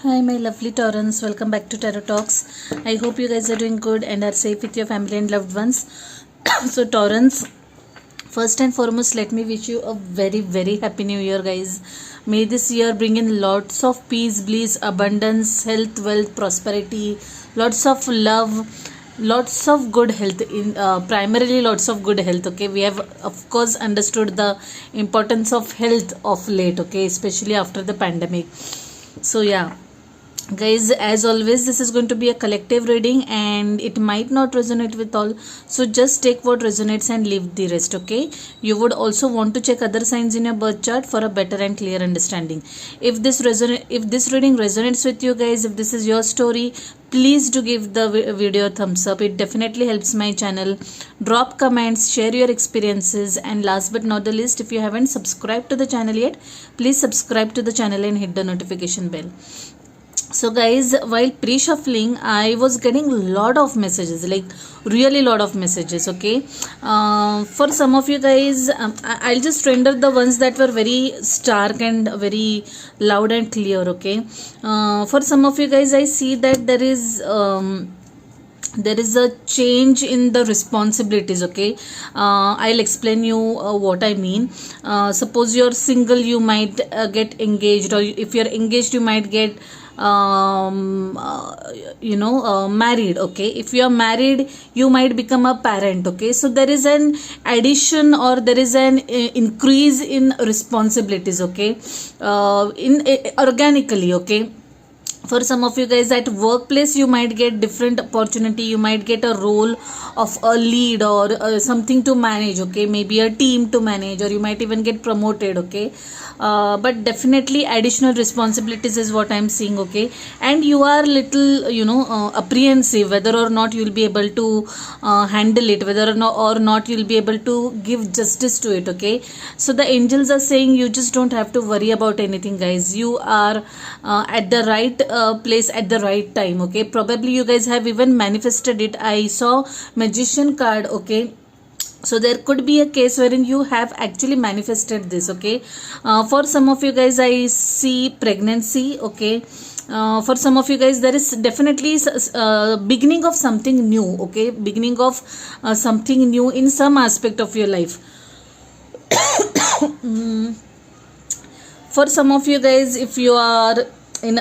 Hi, my lovely Taurans. Welcome back to Tarot Talks. I hope you guys are doing good and are safe with your family and loved ones. So, Taurans, first and foremost, let me wish you a very, very happy new year, guys. May this year bring in lots of peace, bliss, abundance, health, wealth, prosperity, lots of love, lots of good health. In primarily, lots of good health. Okay, we have of course understood the importance of health of late. Okay, especially after the pandemic. So yeah, guys, as always, this is going to be a collective reading and it might not resonate with all, so just take what resonates and leave the rest. Okay, you would also want to check other signs in your birth chart for a better and clear understanding. If this reading resonates with you guys, if this is your story, please do give the video a thumbs up. It definitely helps my channel. Drop comments, share your experiences, and last but not the least, if you haven't subscribed to the channel yet, please subscribe to the channel and hit the notification bell. So guys, while pre-shuffling, I was getting lot of messages, like really lot of messages. Okay, for some of you guys, I'll just render the ones that were very stark and very loud and clear. Okay, for some of you guys, I see that there is a change in the responsibilities. Okay, I'll explain you what I mean. Suppose you're single, you might get engaged, or if you're engaged, you might get married. Okay, if you are married, you might become a parent. Okay, so there is an addition or there is an increase in responsibilities. Okay, in organically. Okay, for some of you guys at workplace, you might get different opportunity, you might get a role of a lead or something to manage. Okay, maybe a team to manage, or you might even get promoted. Okay, but definitely additional responsibilities is what I'm seeing. Okay, and you are little apprehensive whether or not you'll be able to handle it, whether or not you'll be able to give justice to it. Okay, so the angels are saying you just don't have to worry about anything, guys. You are at the right place at the right time. Okay, probably you guys have even manifested it. I saw magician card. Okay, so there could be a case wherein you have actually manifested this. Okay, for some of you guys, I see pregnancy. Okay, for some of you guys, there is definitely beginning of something new. Okay, beginning of something new in some aspect of your life. For some of you guys, if you are in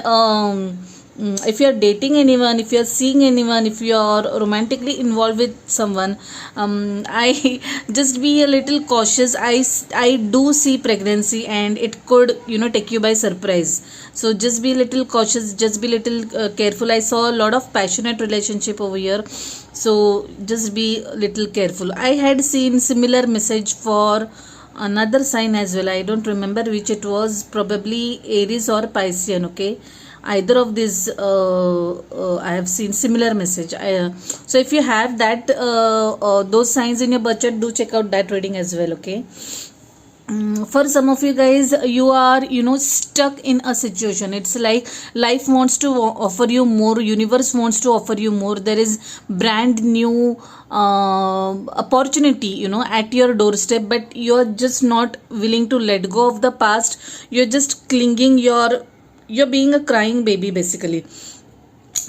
if you are dating anyone, if you are seeing anyone, if you are romantically involved with someone, I just be a little cautious. I do see pregnancy and it could take you by surprise. So just be a little cautious, just be a little careful. I saw a lot of passionate relationship over here, so just be a little careful. I had seen similar message for another sign as well. I don't remember which it was, probably Aries or Piscean. Okay, either of these I have seen similar message. So if you have that those signs in your birth chart, do check out that reading as well. Okay, for some of you guys, you are stuck in a situation. It's like life wants to offer you more, universe wants to offer you more. There is brand new opportunity at your doorstep, but you're just not willing to let go of the past. You're just clinging, you're being a crying baby basically.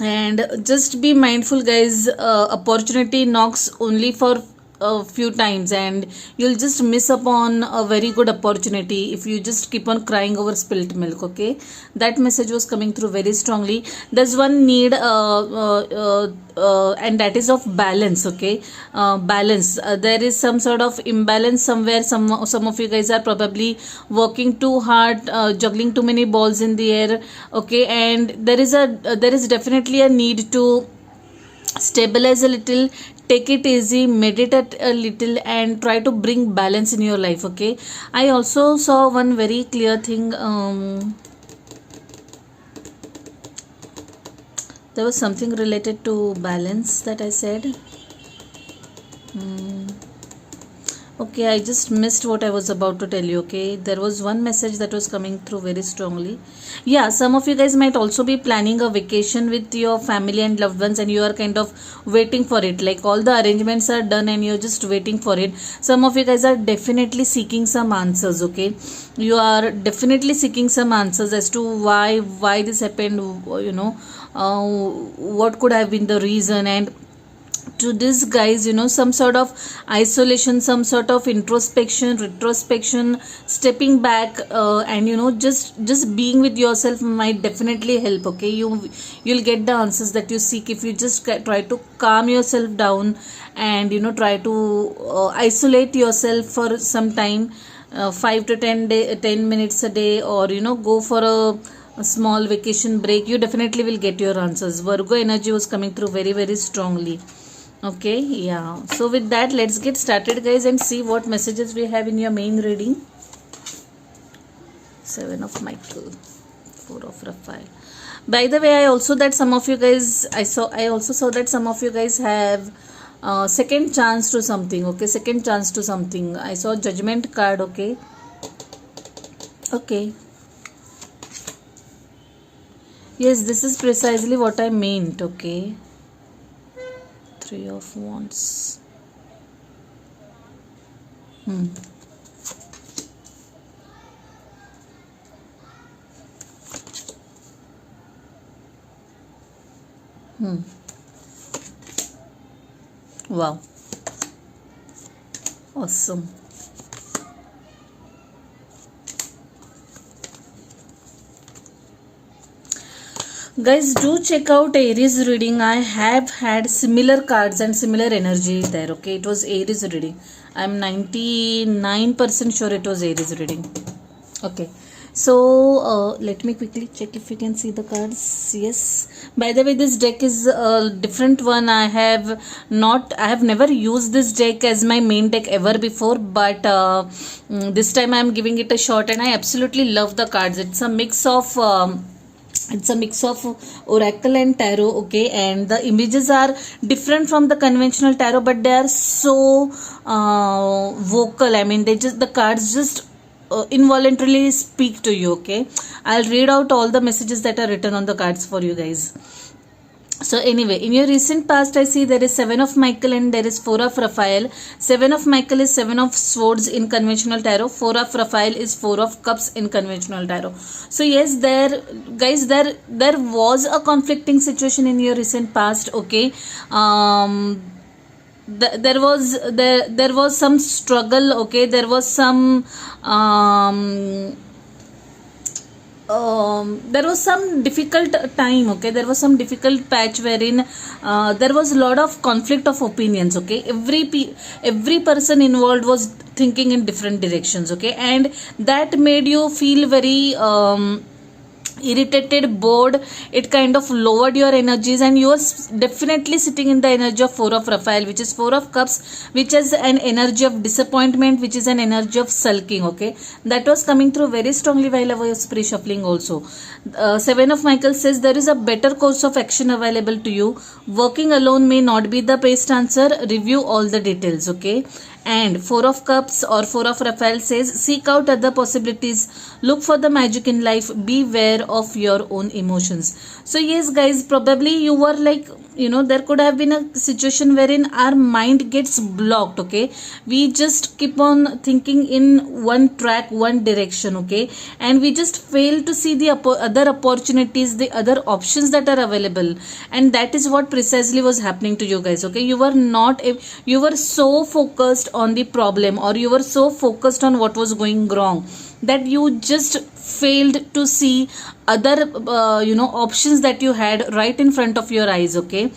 And just be mindful, guys. Opportunity knocks only for a few times and you'll just miss upon a very good opportunity if you just keep on crying over spilt milk. Okay, that message was coming through very strongly. There's one need and that is of balance. Okay, balance. There is some sort of imbalance somewhere. Some of you guys are probably working too hard, juggling too many balls in the air. Okay, and there is definitely a need to stabilize a little, take it easy, meditate a little, and try to bring balance in your life. Okay, I also saw one very clear thing. There was something related to balance that I said. Okay, I just missed what I was about to tell you. Okay, there was one message that was coming through very strongly. Yeah, some of you guys might also be planning a vacation with your family and loved ones, and you are kind of waiting for it. Like all the arrangements are done, and you're just waiting for it. Some of you guys are definitely seeking some answers. Okay, you are definitely seeking some answers as to why this happened. You know, what could have been the reason, and to this guys, you know, some sort of isolation, some sort of introspection, retrospection, stepping back, and you know, just being with yourself might definitely help. Okay, you'll get the answers that you seek if you just try to calm yourself down, and you know, try to isolate yourself for some time, 5 to 10 minutes a day, or you know, go for a small vacation break. You definitely will get your answers. Virgo energy was coming through very, very strongly. Okay, yeah. So with that, let's get started, guys, and see what messages we have in your main reading. 7 of Michael, 4 of Raphael. By the way, I also that some of you guys, I also saw that some of you guys have second chance to something. Okay, second chance to something. I saw Judgment card. Okay, okay. Yes, this is precisely what I meant. Okay. 3 of Wands. Wow. Awesome. Guys, do check out Aries reading. I have had similar cards and similar energy there. Okay, it was Aries reading. I'm 99% sure it was Aries reading. Okay, so let me quickly check if you can see the cards. Yes, by the way, this deck is a different one. I have never used this deck as my main deck ever before, but this time I am giving it a shot, and I absolutely love the cards. It's a mix of oracle and tarot. Okay, and the images are different from the conventional tarot, but they are so vocal. I mean, the cards just involuntarily speak to you. Okay, I'll read out all the messages that are written on the cards for you guys. So anyway, in your recent past, I see there is 7 of Michael and there is 4 of Raphael. 7 of Michael is 7 of Swords in conventional tarot. 4 of Raphael is 4 of Cups in conventional tarot. So yes, there was a conflicting situation in your recent past. Okay, there was some struggle. Okay, there was some there was some difficult time. Okay, there was some difficult patch wherein there was a lot of conflict of opinions. Okay, every person involved was thinking in different directions. Okay, and that made you feel very irritated, bored. It kind of lowered your energies, and you are definitely sitting in the energy of 4 of Raphael, which is 4 of Cups, which is an energy of disappointment, which is an energy of sulking. Okay, that was coming through very strongly while I was pre-shuffling also. 7 of Michael says there is a better course of action available to you. Working alone may not be the best answer. Review all the details. Okay, and 4 of Cups or 4 of Raphael says seek out other possibilities, look for the magic in life, beware of your own emotions. So yes guys, probably you were like, you know, there could have been a situation wherein our mind gets blocked. Okay, we just keep on thinking in one track, one direction. Okay, and we just fail to see the other opportunities, the other options that are available, and that is what precisely was happening to you guys. Okay, you were so focused on the problem, or you were so focused on what was going wrong, that you just failed to see other options that you had right in front of your eyes. Okay,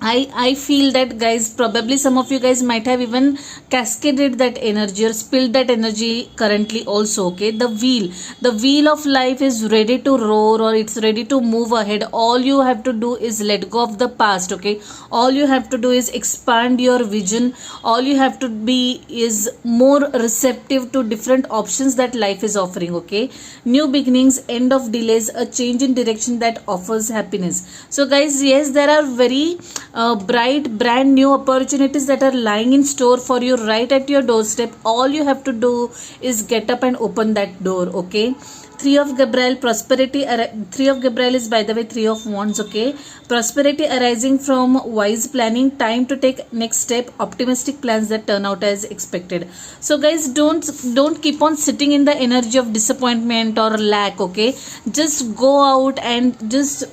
I feel that guys, probably some of you guys might have even cascaded that energy or spilled that energy currently also. Okay, the wheel of life is ready to roar, or it's ready to move ahead. All you have to do is let go of the past. Okay, all you have to do is expand your vision. All you have to be is more receptive to different options that life is offering. Okay, new beginnings, end of delays, a change in direction that offers happiness. So guys, yes, there are very bright brand new opportunities that are lying in store for you right at your doorstep. All you have to do is get up and open that door. Okay. Three of Gabriel, prosperity. Three of Gabriel is, by the way, Three of Wands. Okay, prosperity arising from wise planning. Time to take next step. Optimistic plans that turn out as expected. So, guys, don't keep on sitting in the energy of disappointment or lack. Okay, just go out and just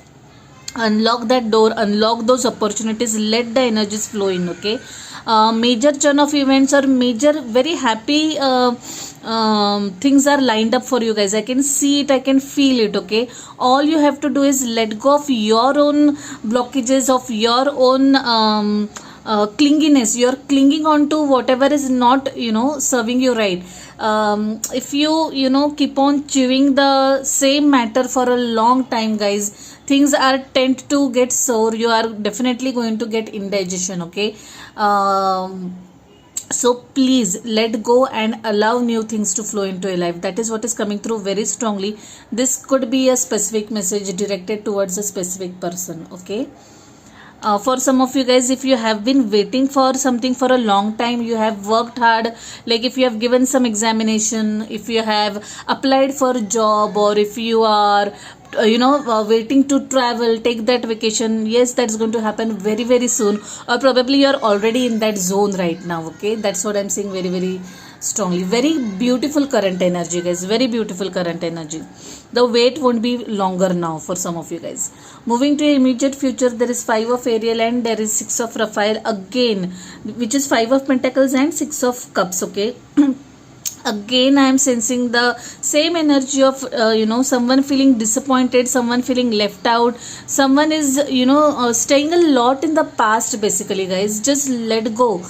unlock that door, unlock those opportunities, let the energies flow in. Okay, major churn of events or major very happy things are lined up for you guys. I can see it, I can feel it. Okay, all you have to do is let go of your own blockages, of your own clinginess. You're clinging on to whatever is not serving you right. If you keep on chewing the same matter for a long time, guys, things are tend to get sour. You are definitely going to get indigestion. Okay, so please let go and allow new things to flow into your life. That is what is coming through very strongly. This could be a specific message directed towards a specific person. Okay, for some of you guys, if you have been waiting for something for a long time, you have worked hard, like if you have given some examination, if you have applied for a job, or if you are waiting to travel, take that vacation. Yes, that's going to happen very very soon, or probably you're already in that zone right now. Okay, that's what I'm saying very very strongly. Very beautiful current energy, guys, very beautiful current energy. The wait won't be longer now for some of you guys. Moving to immediate future, there is Five of Ariel and there is Six of Raphael again, which is Five of Pentacles and Six of Cups. Okay, again I am sensing the same energy of someone feeling disappointed, someone feeling left out, someone is staying a lot in the past. Basically, guys, just let go.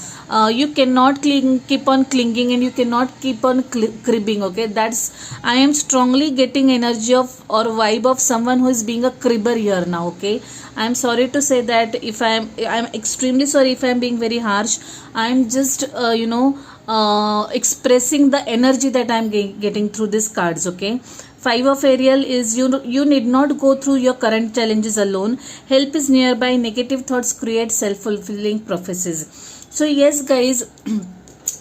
You cannot keep on clinging, and you cannot keep on cribbing. Okay, that's, I am strongly getting energy of or vibe of someone who is being a cribber here now. Okay, I'm sorry to say that. If I'm extremely sorry if I'm being very harsh. I'm just expressing the energy that I'm getting through these cards. Okay, Five of Ariel is you need not go through your current challenges alone. Help is nearby. Negative thoughts create self-fulfilling prophecies. So yes, guys,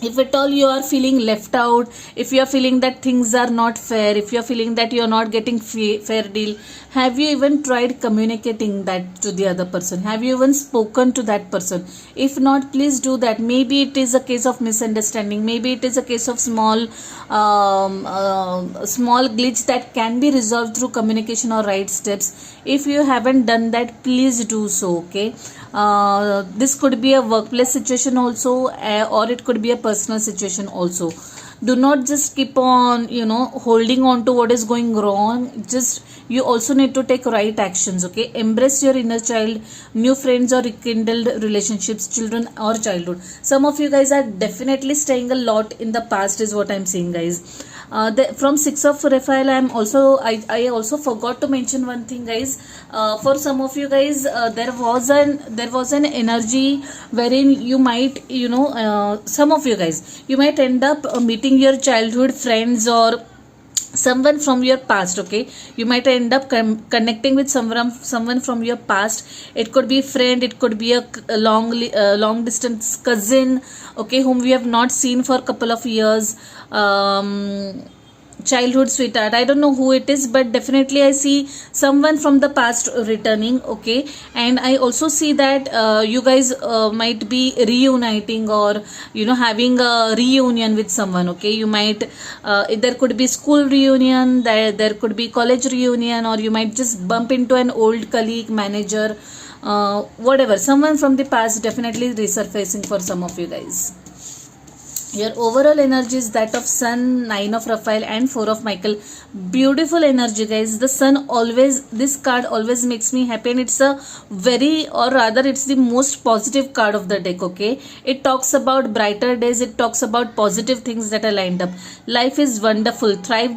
if at all you are feeling left out, if you are feeling that things are not fair, if you are feeling that you are not getting fair deal, have you even tried communicating that to the other person? Have you even spoken to that person? If not, please do that. Maybe it is a case of misunderstanding, maybe it is a case of small glitch that can be resolved through communication or right steps. If you haven't done that, please do so. Okay, this could be a workplace situation also, or it could be a personal situation also. Do not just keep on holding on to what is going wrong. Just, you also need to take right actions. Okay, embrace your inner child, new friends or rekindled relationships, children or childhood. Some of you guys are definitely staying a lot in the past is what I'm saying, guys. From Six of Raphael, I also forgot to mention one thing, guys. For some of you guys, there was an energy wherein you might some of you guys, you might end up meeting your childhood friends or someone from your past. Okay, you might end up connecting with someone from your past. It could be a friend, it could be a long distance cousin, okay, whom we have not seen for a couple of years. Childhood sweetheart, I don't know who it is, but definitely I see someone from the past returning. Okay, and I also see that you guys might be reuniting or having a reunion with someone. Okay, you might there could be school reunion, there could be college reunion, or you might just bump into an old colleague, manager, whatever, someone from the past definitely resurfacing for some of you guys. Your overall energy is that of Sun, Nine of Raphael and Four of Michael. Beautiful energy, guys. The Sun always, this card always makes me happy, and it's a very, or rather it's the most positive card of the deck. Okay, it talks about brighter days, it talks about positive things that are lined up. Life is wonderful. Thrive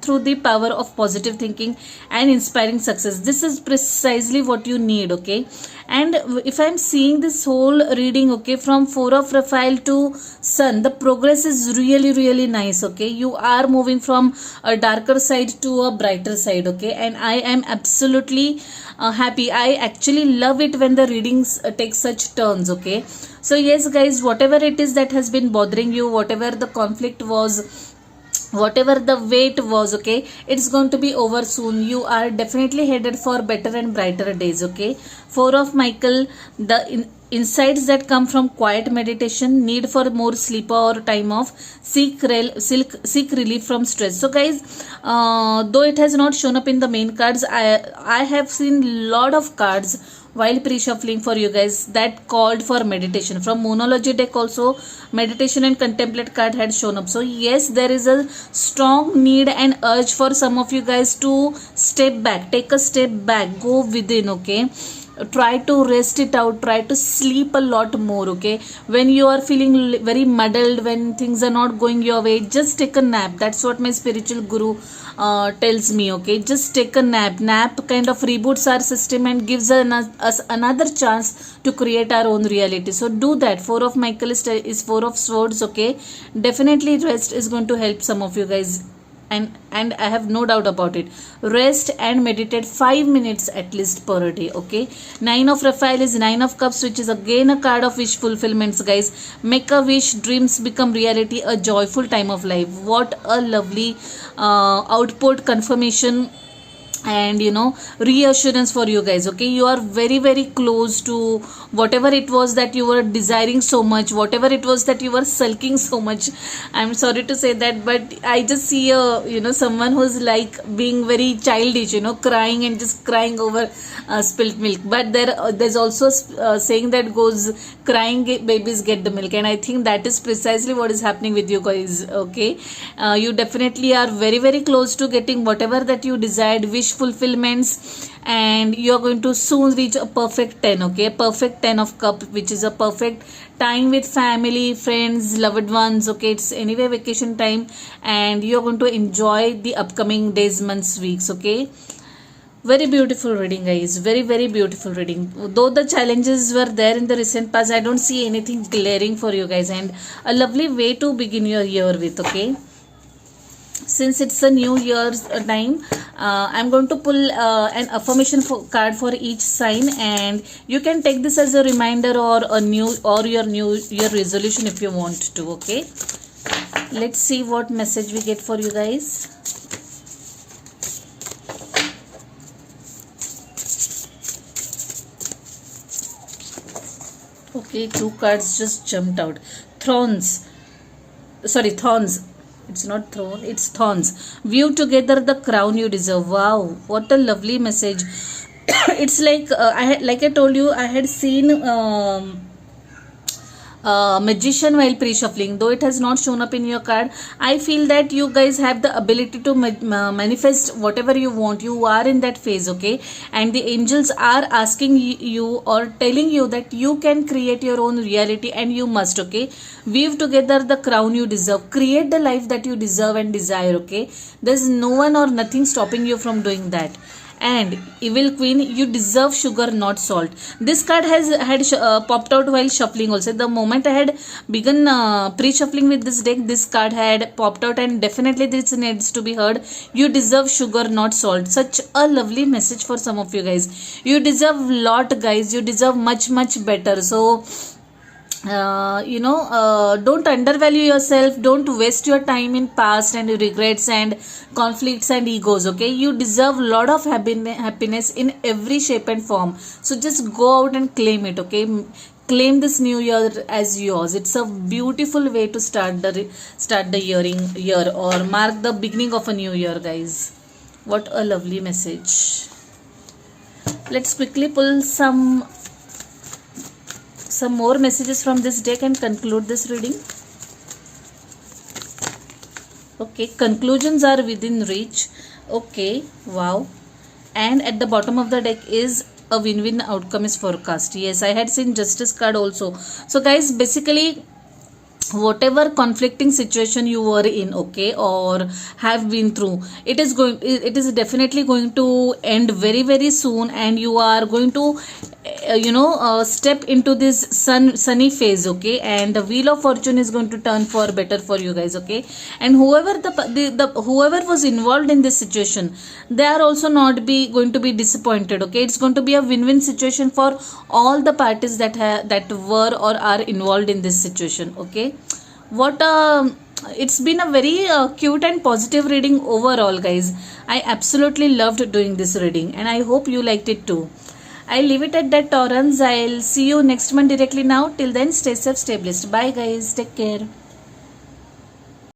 through the power of positive thinking and inspiring success. This is precisely what you need. Okay, and if I'm seeing this whole reading, okay, from Four of Raphael to Sun, the progress is really nice. Okay, you are moving from a darker side to a brighter side. Okay, and I am absolutely happy. I actually love it when the readings take such turns. Okay, so yes guys, whatever it is that has been bothering you, whatever the conflict was, whatever the weight was, okay, it's going to be over soon. You are definitely headed for better and brighter days. Okay, Four of Michael, the insights that come from quiet meditation, need for more sleep or time off, seek relief from stress. So guys, though it has not shown up in the main cards, I have seen lot of cards while pre-shuffling for you guys that called for meditation. From Moonology deck also, meditation and contemplate card had shown up. So yes, there is a strong need and urge for some of you guys to step back, take a step back, go within. Okay, try to rest it out, try to sleep a lot more. Okay, when you are feeling very muddled, when things are not going your way, just take a nap. That's what my spiritual guru tells me. Okay, just take a nap kind of reboots our system and gives us another chance to create our own reality. So do that. Four of Michael is Four of Swords. Okay, definitely rest is going to help some of you guys, and I have no doubt about it. Rest and meditate 5 minutes at least per day. Okay, Nine of Raphael is Nine of Cups, which is again a card of wish fulfillments. Guys, make a wish, dreams become reality, a joyful time of life. What a lovely output, confirmation, and reassurance for you guys. Okay, you are very close to whatever it was that you were desiring so much, whatever it was that you were sulking so much. I'm sorry to say that, but I just see a someone who's like being very childish, crying and just crying over spilt milk. But there's also a saying that goes, crying babies get the milk, and I think that is precisely what is happening with you guys. Okay, you definitely are very close to getting whatever that you desired, wish fulfillments, and you are going to soon reach a perfect 10. Okay, perfect 10 of cup, which is a perfect time with family, friends, loved ones. Okay, it's anyway vacation time, and you are going to enjoy the upcoming days, months, weeks. Okay, very beautiful reading guys, very beautiful reading. Though the challenges were there in the recent past, I don't see anything glaring for you guys, and a lovely way to begin your year with. Okay, since it's a new year's time, I'm going to pull an affirmation card for each sign, and you can take this as a reminder or your new year resolution if you want to. Okay, let's see what message we get for you guys. Okay, two cards just jumped out. Thorns. It's not throne, it's thorns. View together the crown you deserve. Wow, what a lovely message. It's like like I told you, I had seen magician while pre-shuffling. Though it has not shown up in your card, I feel that you guys have the ability to manifest whatever you want. You are in that phase. Okay, and the angels are asking you or telling you that you can create your own reality, and you must. Okay, weave together the crown you deserve, create the life that you deserve and desire. Okay, there's no one or nothing stopping you from doing that. And Evil Queen, you deserve sugar, not salt. This card had popped out while shuffling also. The moment I had begun pre-shuffling with this deck, this card had popped out, and definitely this needs to be heard. You deserve sugar, not salt. Such a lovely message for some of you guys. You deserve lot, guys. You deserve much better. So don't undervalue yourself. Don't waste your time in past and regrets and conflicts and egos. Okay, you deserve lot of happiness in every shape and form. So just go out and claim it. Okay, claim this new year as yours. It's a beautiful way to start the year or mark the beginning of a new year, guys. What a lovely message. Let's quickly pull some more messages from this deck and conclude this reading. Okay, conclusions are within reach. Okay, wow. And at the bottom of the deck is a win-win outcome is forecast. Yes, I had seen Justice card also. So guys, basically whatever conflicting situation you were in, okay, or have been through, it is definitely going to end very very soon, and you are going to step into this sunny phase, okay, and the wheel of fortune is going to turn for better for you guys, okay. And whoever the whoever was involved in this situation, they are also not be going to be disappointed, okay. It's going to be a win-win situation for all the parties that were or are involved in this situation, okay. What It's been a very cute and positive reading overall, guys. I absolutely loved doing this reading, and I hope you liked it too. I'll leave it at that, Taurans. I'll see you next month directly now. Till then, stay safe, stay blessed. Bye, guys. Take care.